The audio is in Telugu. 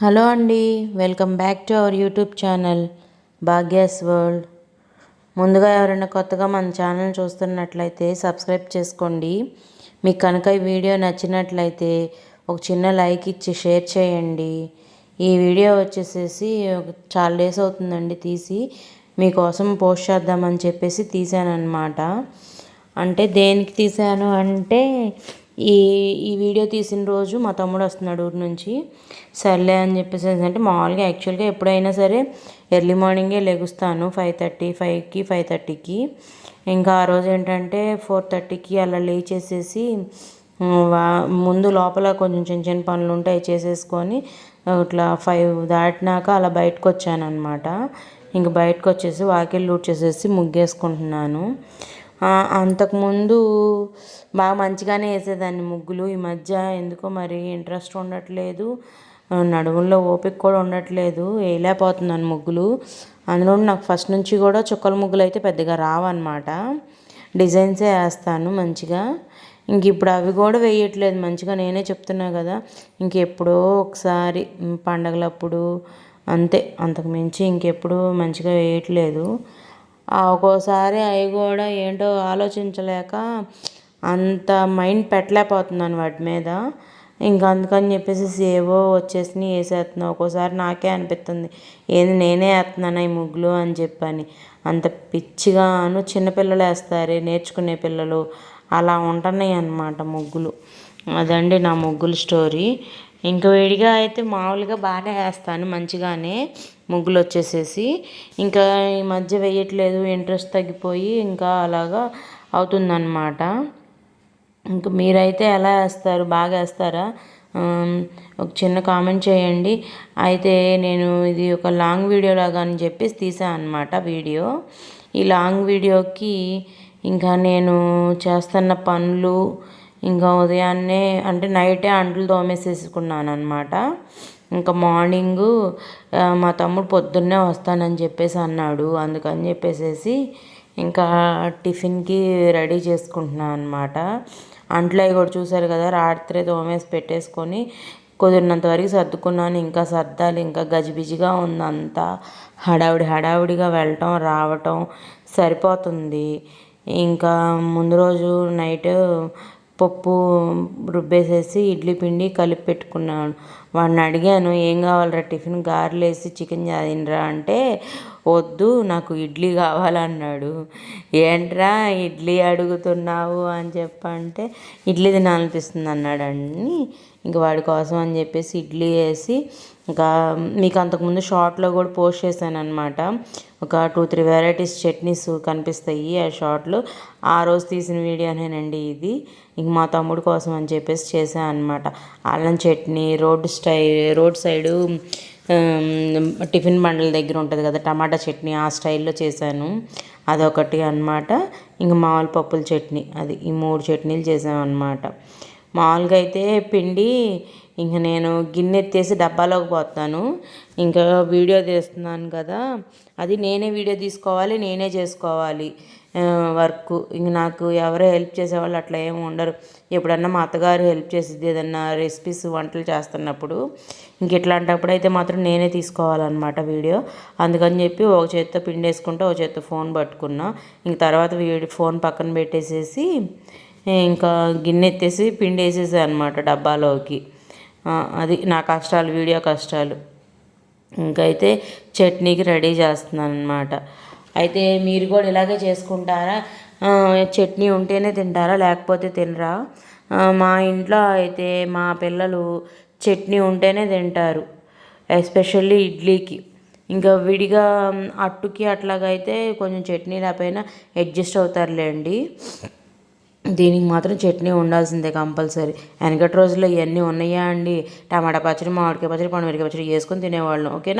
హలో అండి, welcome back to our YouTube channel Bhagyas world. ముందుగా ఎవరైనా కొత్తగా మన ఛానల్ చూస్తున్నట్లయితే సబ్స్క్రైబ్ చేసుకోండి. మీకు కనుక ఈ వీడియో నచ్చినట్లయితే ఒక చిన్న లైక్ ఇచ్చి షేర్ చేయండి. ఈ వీడియో వచ్చేసేసి చాలా డేస్ అవుతుందండి తీసి, మీకోసం పోస్ట్ చేద్దామని చెప్పేసి తీసాను అనమాట. అంటే దేనికి తీసాను అంటే ఈ ఈ వీడియో తీసిన రోజు మా తమ్ముడు వస్తున్నాడు ఊరి నుంచి. సర్లే అని చెప్పేసి అంటే మామూలుగా యాక్చువల్గా ఎప్పుడైనా సరే ఎర్లీ మార్నింగే లెగుస్తాను 5:30, 5:30కి. ఇంకా ఆ రోజు ఏంటంటే 4:30కి అలా లేచేసేసి ముందు లోపల కొంచెం చిన్న చిన్న పనులు ఉంటాయి చేసేసుకొని ఇట్లా 5 దాటినాక అలా బయటకు వచ్చాను అనమాట. ఇంక బయటకు వచ్చేసి వాకిళ్ళు ఊడ్చేసేసి ముగ్గేసుకుంటున్నాను. అంతకుముందు బాగా మంచిగానే వేసేదాన్ని ముగ్గులు. ఈ మధ్య ఎందుకో మరి ఇంట్రెస్ట్ ఉండట్లేదు, నడుముల్లో ఓపిక కూడా ఉండట్లేదు, వేయలేకపోతున్నాను ముగ్గులు. అందులో నాకు ఫస్ట్ నుంచి కూడా చుక్కల ముగ్గులు అయితే పెద్దగా రావన్నమాట. డిజైన్సే వేస్తాను మంచిగా. ఇంక ఇప్పుడు అవి కూడా వేయట్లేదు మంచిగా, నేనే చెప్తున్నా కదా. ఇంకెప్పుడో ఒకసారి పండగలప్పుడు అంతే, అంతకు మించి ఇంకెప్పుడు మంచిగా వేయట్లేదు. ఒక్కోసారి అవి కూడా ఏంటో ఆలోచించలేక అంత మైండ్ పెట్టలేకపోతున్నాను వాటి మీద. ఇంకా అందుకని చెప్పేసి ఏవో వచ్చేసి వేసేస్తున్నాను. ఒక్కోసారి నాకే అనిపిస్తుంది, ఏంది నేనే వేస్తున్నాను ఈ ముగ్గులు అని చెప్పని. అంత పిచ్చిగాను చిన్నపిల్లలు వేస్తారే, నేర్చుకునే పిల్లలు, అలా ఉంటున్నాయి అన్నమాట ముగ్గులు. అదండి నా ముగ్గుల స్టోరీ. ఇంక విడిగా అయితే మామూలుగా బాగానే వేస్తాను మంచిగానే ముగ్గులు వచ్చేసేసి. ఇంకా ఈ మధ్య వేయట్లేదు, ఇంట్రెస్ట్ తగ్గిపోయి ఇంకా అలాగా అవుతుందన్నమాట. ఇంకా మీరైతే ఎలా వేస్తారు, బాగా వేస్తారా? ఒక చిన్న కామెంట్ చేయండి. అయితే నేను ఇది ఒక లాంగ్ వీడియో లాగా అని చెప్పేసి తీసాను అనమాట వీడియో. ఈ లాంగ్ వీడియోకి ఇంకా నేను చేస్తున్న పనులు, ఇంకా ఉదయాన్నే అంటే నైటే అంట్లు తోమేసేసుకున్నాను అనమాట. ఇంకా మార్నింగు మా తమ్ముడు పొద్దున్నే వస్తానని చెప్పేసి అన్నాడు. అందుకని చెప్పేసి ఇంకా టిఫిన్కి రెడీ చేసుకుంటున్నాను అనమాట. అంట్లు అవి కూడా చూసారు కదా, రాత్రే తోమేసి పెట్టేసుకొని కుదిరినంత వరకు సర్దుకున్నాను. ఇంకా సర్దాలి, ఇంకా గజిబిజిగా ఉంది అంతా. హడావిడిగా వెళ్ళటం రావటం సరిపోతుంది. ఇంకా ముందు రోజు నైట్ పప్పు రుబ్బేసేసి ఇడ్లీ పిండి కలిపి పెట్టుకున్నాను. వాడిని అడిగాను, ఏం కావాలరా టిఫిన్, గారెలు వేసి చికెన్ తినరా అంటే, వద్దు నాకు ఇడ్లీ కావాలన్నాడు. ఏంట్రా ఇడ్లీ అడుగుతున్నావు అని చెప్పంటే, ఇడ్లీ తినాలనిపిస్తుంది అన్నాడని ఇంక వాడి కోసం అని చెప్పేసి ఇడ్లీ వేసి, ఇంకా మీకు అంతకుముందు షార్ట్లో కూడా పోస్ట్ చేశాను అనమాట. ఒక 2-3 వెరైటీస్ చట్నీస్ కనిపిస్తాయి ఆ షార్ట్లో. ఆ రోజు తీసిన వీడియోనేనండి ఇది. ఇంక మా తమ్ముడు కోసం అని చెప్పేసి చేశాను అనమాట. అల్లం చట్నీ రోడ్ సైడు టిఫిన్ బండ్ల దగ్గర ఉంటుంది కదా టమాటా చట్నీ, ఆ స్టైల్లో చేశాను. అదొకటి అనమాట. ఇంక మామూలు పప్పుల చట్నీ, అది ఈ 3 చట్నీలు చేసాను అనమాట. మామూలుగా అయితే పిండి ఇంక నేను గిన్నె ఎత్తేసి డబ్బాలోకి పోతాను. ఇంకా వీడియో తీస్తున్నాను కదా, అది నేనే వీడియో తీసుకోవాలి, నేనే చేసుకోవాలి వర్క్. ఇంక నాకు ఎవరో హెల్ప్ చేసేవాళ్ళు అట్లా ఏమి ఉండరు. ఎప్పుడన్నా మా అత్తగారు హెల్ప్ చేసిద్ది ఏదన్నా రెసిపీస్ వంటలు చేస్తున్నప్పుడు. ఇంక ఇట్లాంటప్పుడు అయితే మాత్రం నేనే తీసుకోవాలన్నమాట వీడియో. అందుకని చెప్పి ఒక చేత్తో పిండి వేసుకుంటే ఒక చేత్తో ఫోన్ పట్టుకున్నా. ఇంక తర్వాత ఫోన్ పక్కన పెట్టేసేసి ఇంకా గిన్నె ఎత్తేసి పిండి వేసేసాను అనమాట డబ్బాలోకి. అది నా కష్టాలు, వీడియో కష్టాలు. ఇంకైతే చట్నీకి రెడీ చేస్తున్నాను అనమాట. అయితే మీరు కూడా ఇలాగే చేసుకుంటారా? చట్నీ ఉంటేనే తింటారా, లేకపోతే తినరా? మా ఇంట్లో అయితే మా పిల్లలు చట్నీ ఉంటేనే తింటారు, ఎస్పెషల్లీ ఇడ్లీకి. ఇంకా విడిగా అట్టుకి అట్లాగైతే కొంచెం చట్నీ లేకపోయినా అడ్జస్ట్ అవుతారులేండి. దీనికి మాత్రం చట్నీ ఉండాల్సిందే కంపల్సరీ. వెనకటి రోజుల్లో ఇవన్నీ ఉన్నాయా అండి? టమాటా పచ్చడి, మామిడికాయ పచ్చడి, పండుమిరకాయ పచ్చడి వేసుకొని తినేవాళ్ళం. ఓకేనా?